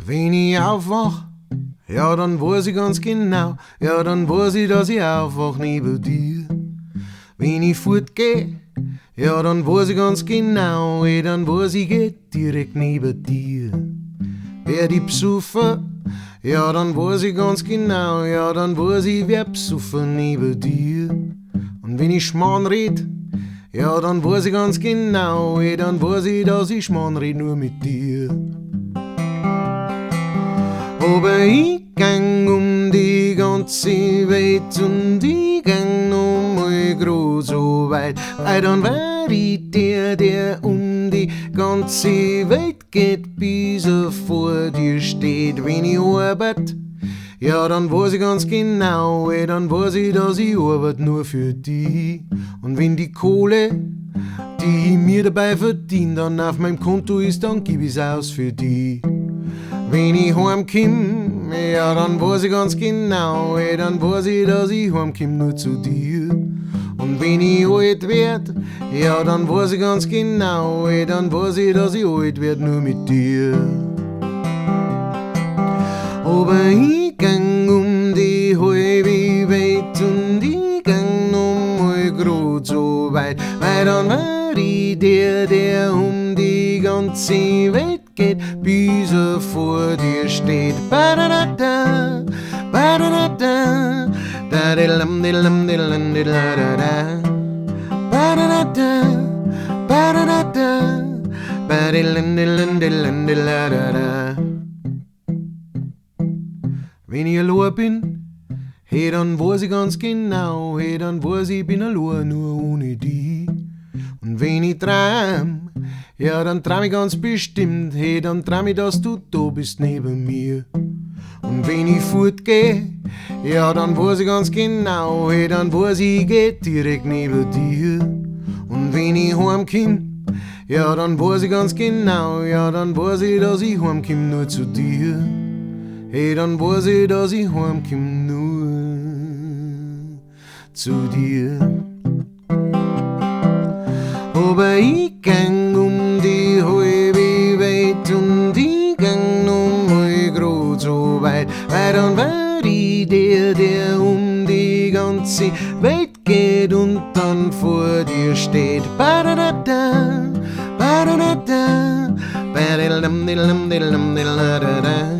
Wenn ich aufwach, ja, dann weiß ich ganz genau, ja, dann weiß ich, dass ich aufwach neben dir. Wenn ich fortgeh, ja, dann weiß ich ganz genau, dann weiß ich, geh direkt neben dir. Wer die psuffen, ja, dann weiß ich ganz genau, ja, dann weiß ich, wer psuffen neben dir. Und wenn ich Schmarrn red, ja, dann weiß ich ganz genau, dann weiß ich, dass ich Schmarrn red nur mit dir. Aber ich gang um die ganze Welt und ich gang noch mal groß so weit, weil dann war ich der um die ganze Welt geht, bis er vor dir steht. Wenn ich arbeit, ja, dann weiß ich ganz genau, dann weiß ich, dass ich arbeit nur für dich. Und wenn die Kohle, die ich mir dabei verdien, dann auf meinem Konto ist, dann gib ich's aus für dich. Wenn ich heimkomm, ja, dann weiß ich ganz genau, dann weiß ich, dass ich heimkomm nur zu dir. Und wenn ich alt werd, ja, dann weiß ich ganz genau, dann weiß ich, dass ich alt werd nur mit dir. Aber ich gang um die halbe Welt und ich gang noch mal grad so weit, weil dann war ich der um die ganze Welt geht, bis er vor dir steht. Ba-da-da-da, ba-da-da-da, da-di-lam, di-lam, di-lam, di-la-da-da. Ba-da-da-da, ba-da-da-da, ba-di-lam, di-lam, di-lam, di-la-da-da. Wenn ich allein bin, hey, dann weiß ich ganz genau, hey, dann weiß ich bin allein nur ohne dich. Und wenn ich träum, ja, dann träum ich ganz bestimmt, hey, dann träum ich, dass du da bist neben mir. Und wenn ich fortgeh, ja, dann weiß ich ganz genau, hey, dann weiß ich geh direkt neben dir. Und wenn ich heimkomm, ja, dann weiß ich ganz genau, ja, dann weiß ich, dass ich heimkomm nur zu dir. Hey, dann weiß ich, dass ich heimkomm nur zu dir. Aber ich gang um die halbe Welt und ich gang noch mal grad so weit, weil dann war ich der um die ganze Welt geht und dann vor dir steht. Ba-da-da-da, ba-da-da-da, ba-da-lam, di-lam, di-lam, di-la-da-da.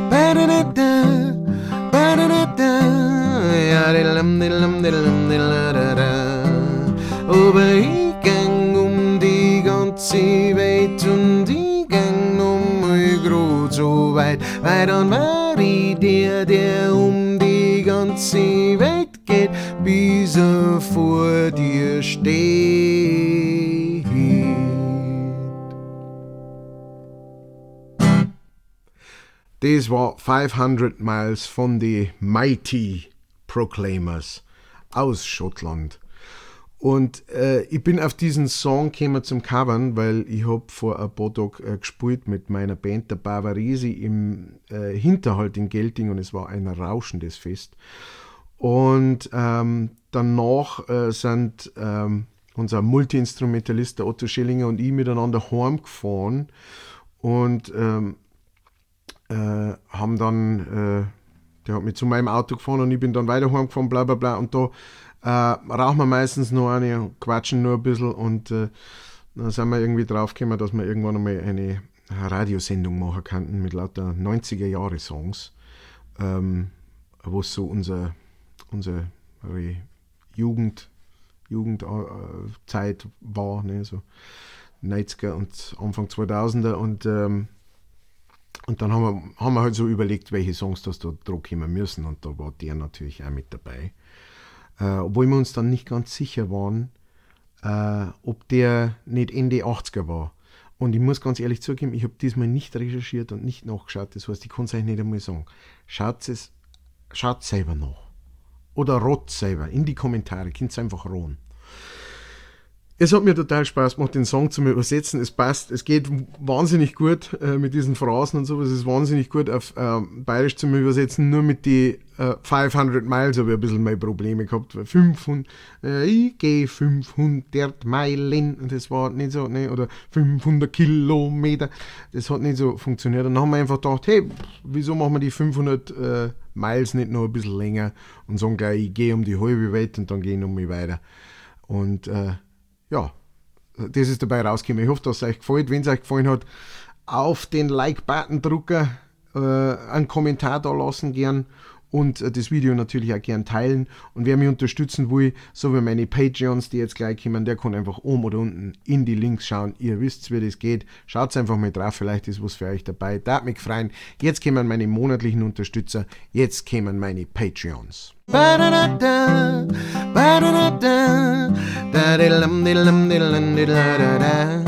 Ba-da-da-da, ba-da-da-da, ja, di-lam, di-lam, di-lam, di-la-da-da. Aber ich gang um die ganze Welt und ich gang noch mal grad so weit, weil dann war ich der um die ganze Welt geht, bis er vor dir steht. Das war 500 Miles von den Mighty Proclaimers aus Schottland. Und ich bin auf diesen Song gekommen zum Covern, weil ich habe vor ein paar Tagen gespielt mit meiner Band, der BAIRISCH, im Hinterhalt in Gelting, und es war ein rauschendes Fest. Und danach sind unser Multi-Instrumentalist, der Otto Schellinger, und ich miteinander heimgefahren und haben dann, der hat mich zu meinem Auto gefahren und ich bin dann weiter heimgefahren, bla bla bla, und da rauchen wir meistens noch eine und quatschen nur ein bisschen, und dann sind wir irgendwie draufgekommen, dass wir irgendwann einmal eine Radiosendung machen könnten mit lauter 90er-Jahre-Songs, wo es so unsere Jugendzeit war, ne, so 90er und Anfang 2000er, und dann haben wir halt so überlegt, welche Songs das da drauf kommen müssen, und da war der natürlich auch mit dabei. Obwohl wir uns dann nicht ganz sicher waren, ob der nicht Ende 80er war. Und ich muss ganz ehrlich zugeben, ich habe diesmal nicht recherchiert und nicht nachgeschaut, das heißt, ich kann es euch nicht einmal sagen. Schaut selber nach. Oder rot selber in die Kommentare, könnt ihr einfach rohen. Es hat mir total Spaß gemacht, den Song zu übersetzen. Es passt, es geht wahnsinnig gut mit diesen Phrasen und sowas. Es ist wahnsinnig gut auf Bayerisch zu übersetzen. Nur mit die 500 Miles habe ich ein bisschen meine Probleme gehabt. Weil 500, ich gehe 500 Meilen und das war nicht so, ne, oder 500 Kilometer. Das hat nicht so funktioniert. Und dann haben wir einfach gedacht, hey, wieso machen wir die 500 Miles nicht noch ein bisschen länger und sagen gleich, ich gehe um die halbe Welt und dann gehe ich um mich weiter. Und ja, das ist dabei rausgekommen. Ich hoffe, dass es euch gefällt. Wenn es euch gefallen hat, auf den Like-Button drücken, einen Kommentar da lassen gern und das Video natürlich auch gern teilen. Und wer mich unterstützen will, so wie meine Patreons, die jetzt gleich kommen, der kann einfach oben oder unten in die Links schauen. Ihr wisst, wie das geht. Schaut einfach mal drauf, vielleicht ist was für euch dabei. Da hat mich freuen. Jetzt kommen meine monatlichen Unterstützer, jetzt kommen meine Patreons. Ba-da-da-da, ba-da-da-da, da-di-lam-di-lam-di-lam-di-la-da-da.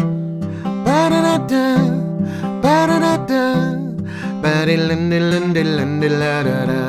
Ba-da-da-da, ba-da-da-da, ba-di-lam-di-lam-di-lam-di-la-da-da.